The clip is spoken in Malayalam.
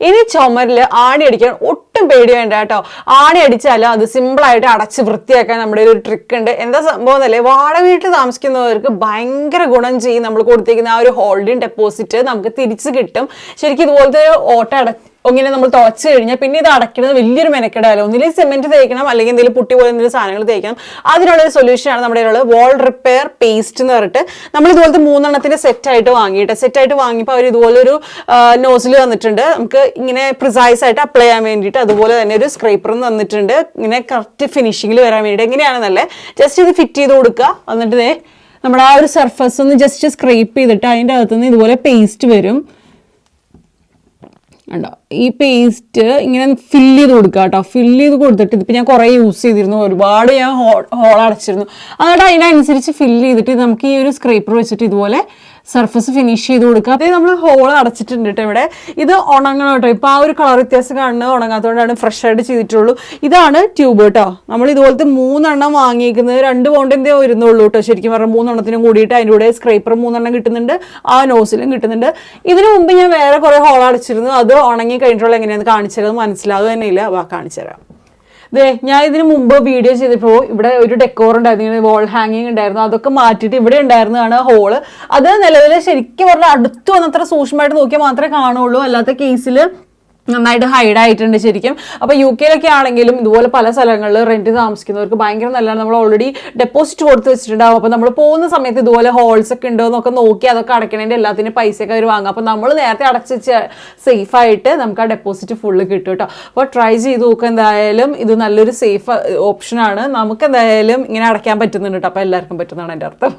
ഇനി ചുമരിൽ ആണി അടിക്കാൻ ഒട്ടും പേടി വേണ്ട കേട്ടോ. ആണി അടിച്ചാലും അത് സിമ്പിളായിട്ട് അടച്ച് വൃത്തിയാക്കാൻ നമ്മുടെ ഒരു ട്രിക്ക് ഉണ്ട്. എന്താ സംഭവം എന്നല്ലേ, വാടക വീട്ടിൽ താമസിക്കുന്നവർക്ക് ഭയങ്കര ഗുണം ചെയ്യും. നമ്മൾ കൊടുത്തിരിക്കുന്ന ആ ഒരു ഹോൾഡിംഗ് ഡെപ്പോസിറ്റ് നമുക്ക് തിരിച്ച് കിട്ടും. ശരിക്കും ഇതുപോലത്തെ ഓട്ട ഇങ്ങനെ നമ്മൾ തുളച്ച് കഴിഞ്ഞാൽ പിന്നെ ഇത് അടയ്ക്കുന്നത് വലിയൊരു മെനക്കെടാലോ. ഒന്നിലും സിമെന്റ് തേക്കണം, അല്ലെങ്കിൽ എന്തെങ്കിലും പുട്ടി പോലെ എന്തെങ്കിലും സാധനങ്ങൾ തേക്കണം. അതിനുള്ളൊരു സൊല്യൂഷനാണ് നമ്മുടെ ഉള്ളത് വാൾ റിപ്പയർ പേസ്റ്റ് എന്ന് പറഞ്ഞിട്ട്. നമ്മൾ ഇതുപോലത്തെ 3 എണ്ണത്തിന്റെ സെറ്റായിട്ട് വാങ്ങിയപ്പോൾ അവർ ഇതുപോലെ ഒരു നോസിൽ തന്നിട്ടുണ്ട്, നമുക്ക് ഇങ്ങനെ പ്രിസൈസ് ആയിട്ട് അപ്ലൈ ചെയ്യാൻ വേണ്ടിയിട്ട്. അതുപോലെ തന്നെ ഒരു സ്ക്രൈപ്പറും തന്നിട്ടുണ്ട്, ഇങ്ങനെ കറക്റ്റ് ഫിനിഷിങ്ങിൽ വരാൻ വേണ്ടിയിട്ട്. എങ്ങനെയാണെന്നല്ലേ, ജസ്റ്റ് ഇത് ഫിറ്റ് ചെയ്ത് കൊടുക്കുക. എന്നിട്ട് നമ്മുടെ ആ ഒരു സർഫസ് ഒന്ന് ജസ്റ്റ് സ്ക്രൈപ്പ് ചെയ്തിട്ട് അതിൻ്റെ അകത്തുനിന്ന് ഇതുപോലെ പേസ്റ്റ് വരും ഉണ്ടോ. ഈ പേസ്റ്റ് ഇങ്ങനെ ഫില്ല് ചെയ്ത് കൊടുക്കുക കേട്ടോ. ഫില്ല് ചെയ്ത് കൊടുത്തിട്ട് ഇതിപ്പോൾ ഞാൻ കുറേ യൂസ് ചെയ്തിരുന്നു, ഒരുപാട് ഞാൻ ഹോൾ അടച്ചിരുന്നു. എന്നിട്ട് അതിനനുസരിച്ച് ഫില്ല് ചെയ്തിട്ട് നമുക്ക് ഈ ഒരു സ്ക്രൈപ്പർ വെച്ചിട്ട് ഇതുപോലെ സർഫസ് ഫിനിഷ് ചെയ്ത് കൊടുക്കുക. അതേ നമ്മൾ ഹോൾ അടച്ചിട്ടുണ്ട് കേട്ടോ. ഇവിടെ ഇത് ഉണങ്ങണം കേട്ടോ. ഇപ്പോൾ ആ ഒരു കളർ വ്യത്യാസം കാണുന്നത് ഉണങ്ങാത്തതുകൊണ്ടാണ് ഫ്രഷ് ആയിട്ട് ചെയ്തിട്ടുള്ളൂ. ഇതാണ് ട്യൂബ് കേട്ടോ. നമ്മൾ ഇതുപോലത്തെ 3 എണ്ണം വാങ്ങിയിരിക്കുന്നത് 2 പൗണ്ടിൻ്റെ വരുന്നുള്ളൂ കേട്ടോ. ശരിക്കും പറഞ്ഞാൽ 3 എണ്ണത്തിനും കൂടിയിട്ട് അതിൻ്റെ കൂടെ സ്ക്രൈപ്പർ 3 എണ്ണം കിട്ടുന്നുണ്ട്, ആ നോസിലും കിട്ടുന്നുണ്ട്. ഇതിനു മുമ്പ് ഞാൻ വേറെ കുറേ ഹോൾ അടച്ചിരുന്നു, അത് ഉണങ്ങി കഴിഞ്ഞിട്ടുള്ള എങ്ങനെയാണെന്ന് കാണിച്ചത് മനസ്സിലാവുക തന്നെ ഇല്ല. കാണിച്ചു തരാം. ഞാൻ ഇതിന് മുമ്പ് വീഡിയോ ചെയ്തപ്പോൾ ഇവിടെ ഒരു ഡെക്കോർ ഉണ്ടായിരുന്നു, വാൾ ഹാങ്ങിങ് ഉണ്ടായിരുന്നു, അതൊക്കെ മാറ്റിയിട്ട് ഇവിടെ ഉണ്ടായിരുന്നതാണ് ഹോള്. അത് നിലവിൽ ശരിക്കും പറഞ്ഞാൽ അടുത്ത് വന്നത്ര സൂക്ഷ്മമായിട്ട് നോക്കിയാൽ മാത്രമേ കാണുള്ളൂ. അല്ലാത്ത കേസിൽ നന്നായിട്ട് ഹൈഡ് ആയിട്ടുണ്ട് ശരിക്കും. അപ്പോൾ UK ആണെങ്കിലും ഇതുപോലെ പല സ്ഥലങ്ങളിൽ റെന്റ് താമസിക്കുന്നവർക്ക് ഭയങ്കര നല്ലതാണ്. നമ്മൾ ഓൾറെഡി ഡെപ്പോസിറ്റ് കൊടുത്ത് വെച്ചിട്ടുണ്ടാവും. അപ്പോൾ നമ്മൾ പോകുന്ന സമയത്ത് ഇതുപോലെ ഹോൾസ് ഒക്കെ ഉണ്ടോ എന്നൊക്കെ നോക്കി അതൊക്കെ അടയ്ക്കണതിൻ്റെ എല്ലാത്തിനും പൈസയൊക്കെ അവർ വാങ്ങും. അപ്പോൾ നമ്മൾ നേരത്തെ അടച്ച് സേഫായിട്ട് നമുക്ക് ആ ഡെപ്പോസിറ്റ് ഫുള്ള് കിട്ടും കേട്ടോ. അപ്പോൾ ട്രൈ ചെയ്ത് നോക്കുക. എന്തായാലും ഇത് നല്ലൊരു സേഫ് ഓപ്ഷനാണ്. നമുക്ക് എന്തായാലും ഇങ്ങനെ അടയ്ക്കാൻ പറ്റുന്നുണ്ട് കേട്ടോ. അപ്പോൾ എല്ലാവർക്കും പറ്റുന്നതാണ് എൻ്റെ അർത്ഥം.